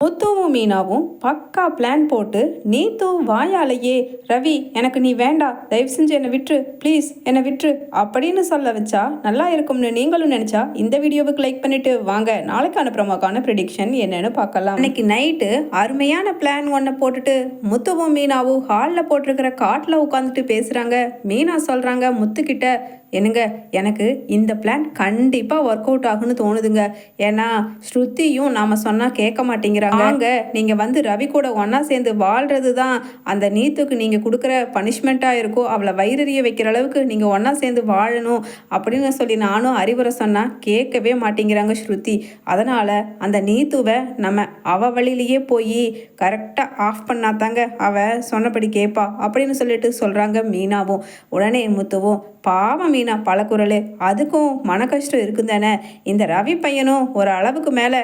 முத்துவும் மீனாவும் பக்கா பிளான் போட்டு நீத்து வாயாலேயே ரவி எனக்கு நீ வேண்டாம், தயவு செஞ்சு என்னை விட்டுரு, ப்ளீஸ் என்னை விட்டுரு அப்படின்னு சொல்ல வச்சா நல்லா இருக்கும்னு நீங்களும் நினைச்சா இந்த வீடியோவுக்கு லைக் பண்ணிட்டு வாங்க நாளைக்கான ப்ரோமோக்கான ப்ரெடிக்ஷன் என்னன்னு பார்க்கலாம். இன்னைக்கு நைட்டு அருமையான பிளான் ஒன்றை போட்டுட்டு முத்துவும் மீனாவும் ஹாலில் போட்டிருக்கிற காட்டில் உட்காந்துட்டு பேசுறாங்க. மீனா சொல்றாங்க முத்துக்கிட்ட, என்னங்க எனக்கு இந்த பிளான் கண்டிப்பாக ஒர்க் அவுட் ஆகுன்னு தோணுதுங்க. ஏன்னா ஸ்ருதியும் நாம் சொன்னால் கேட்க மாட்டேங்கிறாங்க. நீங்கள் வந்து ரவி கூட ஒன்றா சேர்ந்து வாழ்கிறது தான் அந்த நீத்துக்கு நீங்கள் கொடுக்குற பனிஷ்மெண்ட்டாக இருக்கும். அவளை வயிறறிய வைக்கிற அளவுக்கு நீங்கள் ஒன்றா சேர்ந்து வாழணும் அப்படின்னு சொல்லி நானும் அறிவுரை சொன்னால் கேட்கவே மாட்டேங்கிறாங்க ஸ்ருதி. அதனால் அந்த நீத்துவை நம்ம அவள் வழியிலேயே போய் கரெக்டாக ஆஃப் பண்ணாதாங்க அவள் சொன்னபடி கேட்பா அப்படின்னு சொல்லிட்டு சொல்கிறாங்க மீனாவும். உடனே முத்துவும், பாவம் மீனா பழக்குறல், அதுக்கும் மன கஷ்டம் இருக்குது தானே. இந்த ரவி பையனும் ஒரு அளவுக்கு மேலே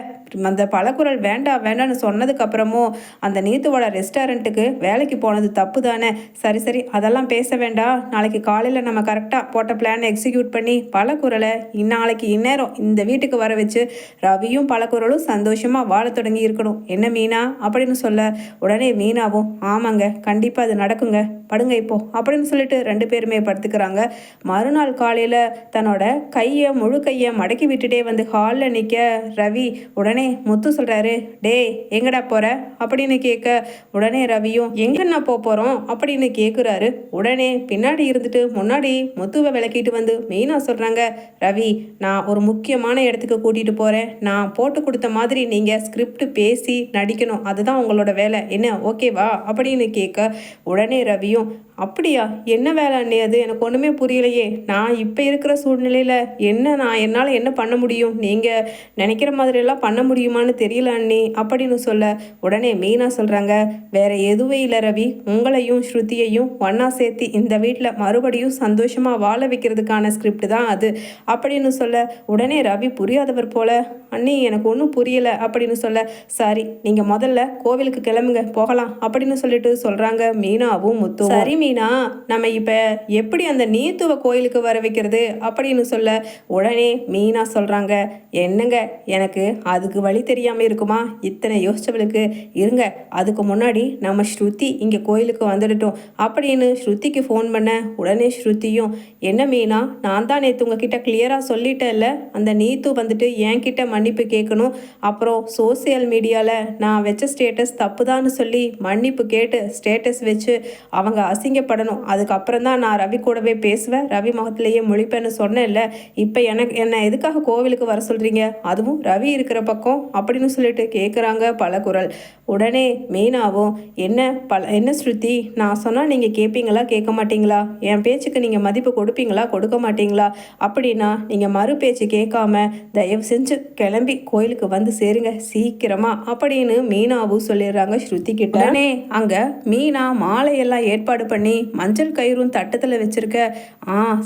அந்த பழக்குறல் வேண்டாம் வேண்டாம்னு சொன்னதுக்கப்புறமும் அந்த நீத்துவோட ரெஸ்டாரண்ட்டுக்கு வேலைக்கு போனது தப்பு தானே. சரி சரி அதெல்லாம் பேச வேண்டாம். நாளைக்கு காலையில் நம்ம கரெக்டாக போட்ட பிளானை எக்ஸிக்யூட் பண்ணி பழக்குறலை நாளைக்கு இந்நேரம் இந்த வீட்டுக்கு வர வச்சு ரவியும் பழக்குறலும் சந்தோஷமாக வாழ தொடங்கி இருக்கணும். என்ன மீனா அப்படின்னு சொல்ல, உடனே மீனாவும் ஆமாங்க கண்டிப்பாக அது நடக்குங்க, படுங்க இப்போ அப்படின்னு சொல்லிட்டு ரெண்டு பேருமே படுத்துக்கிறாங்க. மறுநாள் காலையில் தன்னோட முழு கையை மடக்கி விட்டுட்டே வந்து ஹாலில் நிற்க ரவி உடனே முத்து சொல்கிறாரு, டே எங்கடா போகிற அப்படின்னு கேட்க, உடனே ரவியும் எங்கன்னா போகிறோம் அப்படின்னு கேட்குறாரு. உடனே பின்னாடி இருந்துட்டு முன்னாடி முத்துவை விளக்கிட்டு வந்து மீனா சொல்கிறாங்க, ரவி நான் ஒரு முக்கியமான இடத்துக்கு கூட்டிகிட்டு போகிறேன். நான் போட்டு கொடுத்த மாதிரி நீங்கள் ஸ்கிரிப்ட் பேசி நடிக்கணும், அதுதான் உங்களோட வேலை, என்ன ஓகேவா அப்படின்னு கேட்க, உடனே ரவியும் அப்படியா என்ன வேலை அண்ணே, அது எனக்கு ஒன்றுமே புரியலையே. நான் இப்போ இருக்கிற சூழ்நிலையில் என்னால் என்ன பண்ண முடியும், நீங்கள் நினைக்கிற மாதிரியெல்லாம் பண்ண முடியுமான்னு தெரியல அண்ணி அப்படின்னு சொல்ல, உடனே மீனா சொல்கிறாங்க, வேற எதுவே இல்லை ரவி, உங்களையும் ஸ்ருதியையும் ஒன்றா சேர்த்து இந்த வீட்டில் மறுபடியும் சந்தோஷமாக வாழ வைக்கிறதுக்கான ஸ்கிரிப்ட் தான் அது அப்படின்னு சொல்ல, உடனே ரவி புரியாதவர் போல, அண்ணி எனக்கு ஒன்றும் புரியலை அப்படின்னு சொல்ல, சரி நீங்கள் முதல்ல கோவிலுக்கு கிளம்புங்க போகலாம் அப்படின்னு சொல்லிட்டு சொல்கிறாங்க மீனாவும் முத்து. சரி மீனா நம்ம இப்போ எப்படி அந்த நீத்துவ கோயிலுக்கு வர வைக்கிறது அப்படின்னு சொல்ல, உடனே மீனா சொல்கிறாங்க, என்னங்க எனக்கு அதுக்கு வழி தெரியாமல் இருக்குமா, இத்தனை யோசிச்சவளுக்கு இருங்க, அதுக்கு முன்னாடி நம்ம ஸ்ருதி இங்கே கோயிலுக்கு வந்துடட்டும் அப்படின்னு ஸ்ருதிக்கு ஃபோன் பண்ண, உடனே ஸ்ருதியும் என்ன மீனா நான் தான் நேற்று உங்ககிட்ட கிளியராக சொல்லிட்டேன்ல, அந்த நீத்து வந்துட்டு என்கிட்ட மன்னிப்பு கேட்கணும், அப்புறம் சோசியல் மீடியாவில் நான் வச்ச ஸ்டேட்டஸ் தப்புதான்னு சொல்லி மன்னிப்பு கேட்டு ஸ்டேட்டஸ் வச்சு அவங்க அசிங்கப்படணும், அதுக்கப்புறம் தான் நான் ரவி கூடவே பேசுவேன், ரவி முகத்திலேயே முழிப்பேன்னு சொன்னேன்ல, இப்போ என்னை எதுக்காக கோவிலுக்கு வர சொல்கிறீங்க, அதுவும் ரவி இருக்கிற பக்கம் அப்படின்னு சொல்லிட்டு கேட்குறாங்க பலகுரல். உடனே மீனாவும் என்ன ஸ்ருதி நான் சொன்னால் நீங்கள் கேட்பீங்களா கேட்க மாட்டீங்களா, என் பேச்சுக்கு நீங்கள் மதிப்பு கொடுப்பீங்களா கொடுக்க மாட்டீங்களா, அப்படின்னா நீங்கள் மறு பேச்சு கேட்காம தயவு செஞ்சு கிளம்பி கோயிலுக்கு வந்து சேருங்க சீக்கிரமா அப்படின்னு மீனாவும் சொல்லிடுறாங்க ஸ்ருதி கிட்ட. உடனே அங்கே மீனா மாலையெல்லாம் ஏற்பாடு பண்ணி மஞ்சள் கயிறும் தட்டத்தில் வச்சிருக்க,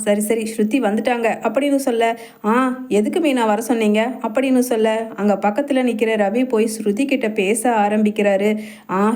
சரி சரி ஸ்ருதி வந்துட்டாங்க அப்படின்னு சொல்ல, எதுக்கு மீனா வர சொன்னீங்க அப்படின்னு சொல்ல, அங்கே பக்கத்தில் நிற்கிற ரவி போய் ஸ்ருதி கிட்ட பேச ஆரம்பிக்கிறாரு.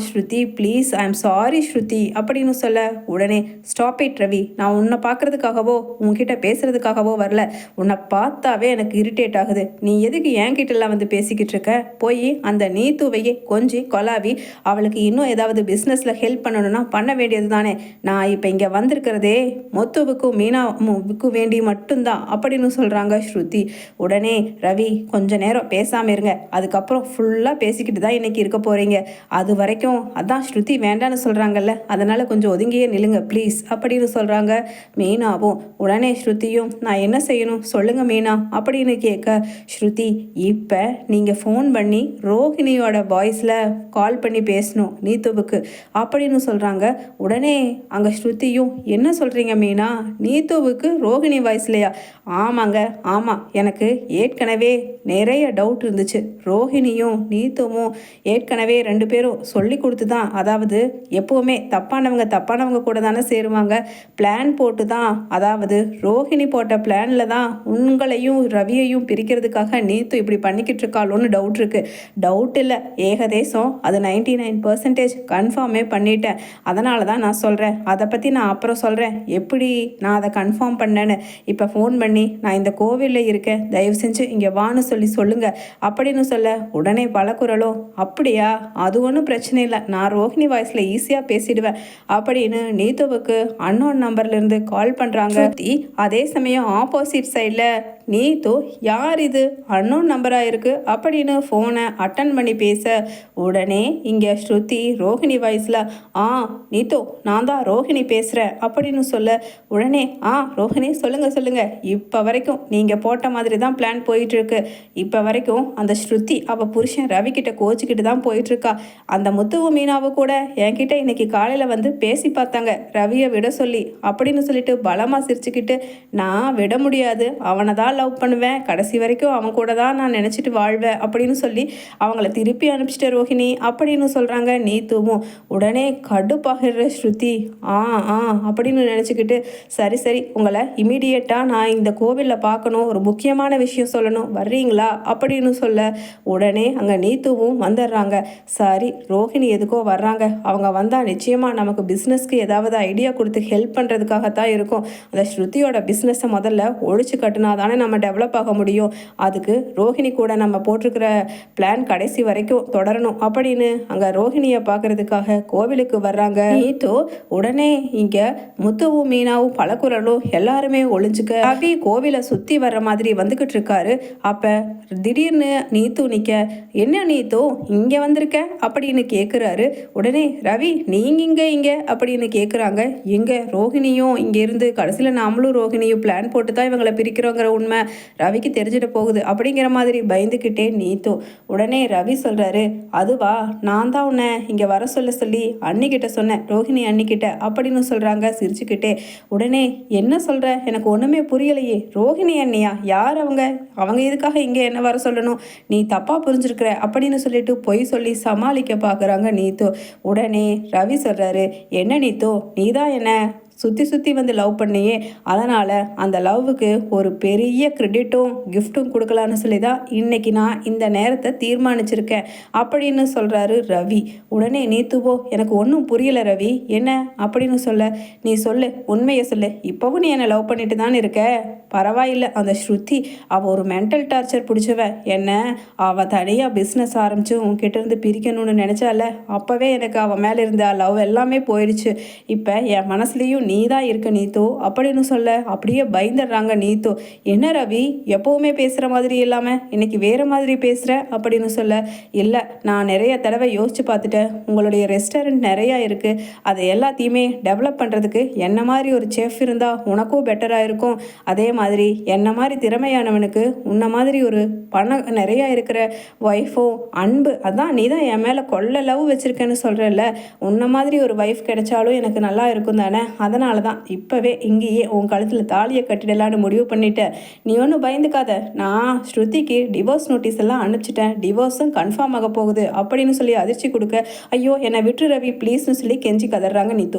ஸ்ருதி ப்ளீஸ் ஐ எம் சாரி ஸ்ருதி அப்படின்னு சொல்ல, உடனே ஸ்டாப் இட் ரவி, நான் உன்னை பார்க்கறதுக்காகவோ உன்கிட்ட பேசுறதுக்காகவோ வரல, உன்னை பார்த்தாவே எனக்கு இரிட்டேட் ஆகுது, நீ எதுக்கு என்கிட்டலாம் வந்து பேசிக்கிட்டு இருக்க, போய் அந்த நீத்துவையே கொஞ்சி கொலாவி அவளுக்கு இன்னும் ஏதாவது பிஸ்னஸில் ஹெல்ப் பண்ணணும்னா பண்ண வேண்டியது தானே, நான் இப்போ இங்கே வந்திருக்கிறதே முத்துவுக்கும் மீனாவுக்கும் வேண்டி மட்டும்தான் அப்படின்னு சொல்கிறாங்க ஸ்ருதி. உடனே ரவி கொஞ்ச நேரம் பேசாமல் இருங்க, அதுக்கப்புறம் ஃபுல்லாக பேசிக்கிட்டு தான் இன்னைக்கு இருக்க போகிறீங்க, அது வரைக்கும் அதான் ஸ்ருதி வேண்டான்னு சொல்கிறாங்கல்ல, அதனால் கொஞ்சம் ஒதுங்கியே நில்லுங்க ப்ளீஸ் அப்படின்னு சொல்கிறாங்க மீனாவும். உடனே ஸ்ருதியும் நான் என்ன செய்யணும் சொல்லுங்க மீனா அப்படின்னு கேட்க, ஸ்ருதி இப்போ நீங்கள் ஃபோன் பண்ணி ரோஹிணியோட வாய்ஸில் கால் பண்ணி பேசணும் நீத்துவுக்கு அப்படின்னு சொல்கிறாங்க. உடனே அங்கே ஸ்ருதியும் என்ன சொல்கிறீங்க மீனா, நீத்துவுக்கு ரோஹிணி வாய்ஸ்லையா, ஆமாங்க ஆமாம், எனக்கு ஏற்கனவே நிறைய டவுட் இருந்துச்சு, ரோஹிணியும் நீத்துவும் ஏற்கனவே ரெண்டு பேரும் சொல்லி கொடுத்து தான், அதாவது எப்போவுமே தப்பானவங்க கூட தானே சேருவாங்க, பிளான் போட்டு தான், அதாவது ரோஹிணி போட்ட பிளானில் தான் உங்களையும் ரவியையும் பிரிக்கிறதுக்காக நீத்து இப்படி பண்ணிக்கிட்டு இருக்காளோன்னு டவுட் இருக்குது, டவுட் இல்லை ஏகதேசம் அது 99% கன்ஃபார்மே பண்ணிட்டேன், அதனால தான் நான் சொல்கிறேன் அதை பற்றி நான் அப்புறம் சொல்கிறேன், எப்படி நான் அதை கன்ஃபார்ம் பண்ணேன்னு. இப்போ ஃபோன் பண்ணி நான் இந்த கோவிலில் இருக்கேன், தயவு செஞ்சு இங்கே வான்னு சொல்லுங்கள் அப்படின்னு சொல்ல உடனே பலகுரலோ, அப்படியா, அது ஒன்றும் பிரச்சனை இல்லை, நான் ரோஹிணி வாய்ஸில் ஈஸியாக பேசிடுவேன் அப்படின்னு நீத்துவுக்கு அன்னோன் நம்பர்லேருந்து கால் பண்ணுறாங்க. அதே சமயம் ஆப்போசிட் சைடில் நீத்து யார் இது, அன்னோன் நம்பராக இருக்குது அப்படின்னு ஃபோனை அட்டன் பண்ணி பேச உடனே இங்கே ஸ்ருதி ரோஹிணி வாய்ஸில், நீத்து நான் தான் ரோஹிணி பேசுகிறேன் அப்படின்னு சொல்ல உடனே ரோஹிணி சொல்லுங்கள் இப்போ வரைக்கும் நீங்கள் போட்ட மாதிரி தான் பிளான் போயிட்டுருக்கு. இப்போ வரைக்கும் அந்த ஸ்ருதி அவள் புருஷன் ரவி கிட்ட கோச்சிக்கிட்டு தான் போயிட்டுருக்கா. அந்த முத்துவும் மீனாவை கூட என்கிட்ட இன்னைக்கு காலையில் வந்து பேசி பார்த்தாங்க ரவியை விட சொல்லி அப்படின்னு சொல்லிட்டு பலமாக சிரிச்சுக்கிட்டு, நான் விட முடியாது, அவனை தான் லவ் பண்ணுவேன், கடைசி வரைக்கும் அவன் கூட தான் நான் நினச்சிட்டு வாழ்வேன் அப்படின்னு சொல்லி அவங்கள திருப்பி அனுப்பிச்சிட்ட ரோஹிணி அப்படின்னு சொல்கிறாங்க நீத்துவும். உடனே கடுப்பாகிற ஸ்ருதி அப்படின்னு நினச்சிக்கிட்டு, சரி உங்களை இமீடியட்டாக நான் இந்த கோவிலில் பார்க்கணும், ஒரு முக்கியமான விஷயம் சொல்லணும், வர்றீங்களா அப்படின்னு சொல்ல உடனே அங்கே நீத்துவும் வந்துடுறாங்க. சரி, ரோஹிணி எதுக்கோ வர்றாங்க, அவங்க வந்தால் நிச்சயமாக நமக்கு பிஸ்னஸ்க்கு ஏதாவது ஐடியா கொடுத்து ஹெல்ப் பண்ணுறதுக்காகத்தான் இருக்கும். அந்த ஸ்ருதியோட பிஸ்னஸை முதல்ல ஒழிச்சு கட்டினா தானே நம்ம டெவலப் ஆக முடியும். அதுக்கு ரோஹிணி கூட நம்ம போட்டிருக்கிற பிளான் கடைசி வரைக்கும் தொடரணும் அப்படின்னு அங்கே ரோஹிணியை பார்க்கறதுக்காக கோவிலுக்கு வர்றாங்க. நீத்து உடனே இங்கே முத்துவும் மீனாவும் பலகுரலும் எல்லாருமே ஒளிஞ்சுக்க ரவி கோவிலை சுற்றி வர்ற மாதிரி வந்துக்கிட்டு இருக்காரு. அப்போ திடீர்னு நீத்து நிற்க, என்ன நீத்து இங்கே வந்திருக்க அப்படின்னு கேட்குறாரு. உடனே ரவி நீங்கள் இங்கே அப்படின்னு கேட்குறாங்க. எங்கே ரோஹிணியும் இங்கே இருந்து கடைசியில் நாமளும் ரோஹிணியும் பிளான் போட்டு தான் இவங்களை பிரிக்கிறோங்கிற உண்மை ரவிக்கு தெரிஞ்சுட்டு போகுது அப்படிங்கிற மாதிரி பயந்துக்கிட்டே நீத்து. உடனே ரவி சொல்கிறாரு, அதுவா, நான் தான் உன்னை இங்கே வர சொல்லி அன்னிக்கிட்ட சொன்னேன், ரோஹிணி அன்னிக்கிட்ட அப்படின்னு சொல்கிறாங்க சிரிச்சுக்கிட்டே. உடனே என்ன சொல்கிற, எனக்கு ஒன்றுமே புரியலையே, ரோஹிணி அண்ணியா, யார் அவங்க இதுக்காக இங்கே என்ன வர சொல்லணும், நீ தப்பாக புரிஞ்சிருக்கிற அப்படின்னு சொல்லிட்டு பொய் சொல்லி சமாளிக்க பார்க்குறாங்க நீத்து. உடனே ரவி சொல்கிறாரு, என்ன நீத்து, நீ தான் என்ன சுற்றி வந்து லவ் பண்ணியே, அதனால் அந்த லவ்வுக்கு ஒரு பெரிய கிரெடிட்டும் கிஃப்ட்டும் கொடுக்கலான்னு சொல்லி தான் இன்றைக்கி நான் இந்த நேரத்தை தீர்மானிச்சிருக்கேன் அப்படின்னு சொல்கிறாரு ரவி. உடனே நீத்துவோ, எனக்கு ஒன்றும் புரியலை ரவி, என்ன அப்படின்னு சொல்ல, நீ சொல்லு, உண்மையை சொல்லு, இப்போவும் நீ என்னை லவ் பண்ணிட்டு தான் இருக்க, பரவாயில்லை, அந்த ஸ்ருதி அவள் ஒரு மென்டல் டார்ச்சர் பிடிச்சவ, என்ன அவள் தனியாக பிஸ்னஸ் ஆரம்பித்து உன்கிட்ட இருந்து பிரிக்கணும்னு நினச்சால, அப்போவே எனக்கு அவள் மேலே இருந்த லவ் எல்லாமே போயிடுச்சு, இப்போ என் மனசுலேயும் நீ தான் இருக்க நீத்து அப்படின்னு சொல்ல அப்படியே பயந்துடுறாங்க நீத்து. என்ன ரவி, எப்போவுமே பேசுகிற மாதிரி இல்லாமல் இன்னைக்கு வேறு மாதிரி பேசுகிற அப்படின்னு சொல்ல, இல்லை, நான் நிறைய தடவை யோசித்து பார்த்துட்டேன், உங்களுடைய ரெஸ்டாரண்ட் நிறையா இருக்குது, அதை எல்லாத்தையுமே டெவலப் பண்ணுறதுக்கு என்ன மாதிரி ஒரு செஃப் இருந்தால் உனக்கும் பெட்டராக இருக்கும், அதே மாதிரி என்ன மாதிரி திறமையானவனுக்கு உன்ன மாதிரி ஒரு பணம் நிறையா இருக்கிற ஒய்ஃபும் அன்பு, அதான் நீ தான் என் மேலே கொள்ள லவ் வச்சுருக்கேன்னு சொல்கிறல்ல, உன்ன மாதிரி ஒரு ஒய்ஃப் கிடைச்சாலும் எனக்கு நல்லா இருக்கும் தானே, அதனால தான் இப்போவே இங்கேயே உன் கழுத்தில் தாலியை கட்டிடலான்னு முடிவு பண்ணிட்டேன், நீ ஒன்றும் பயந்துக்காத, நான் ஸ்ருதிக்கு டிவோர்ஸ் நோட்டீஸ் எல்லாம் அனுப்பிச்சிட்டேன், டிவோர்ஸும் கன்ஃபார்ம் ஆக போகுது அப்படின்னு சொல்லி அதிர்ச்சி கொடுக்க, ஐயோ என்னை விட்டு ரவி ப்ளீஸ்னு சொல்லி கெஞ்சி கதறாங்க நீத்து.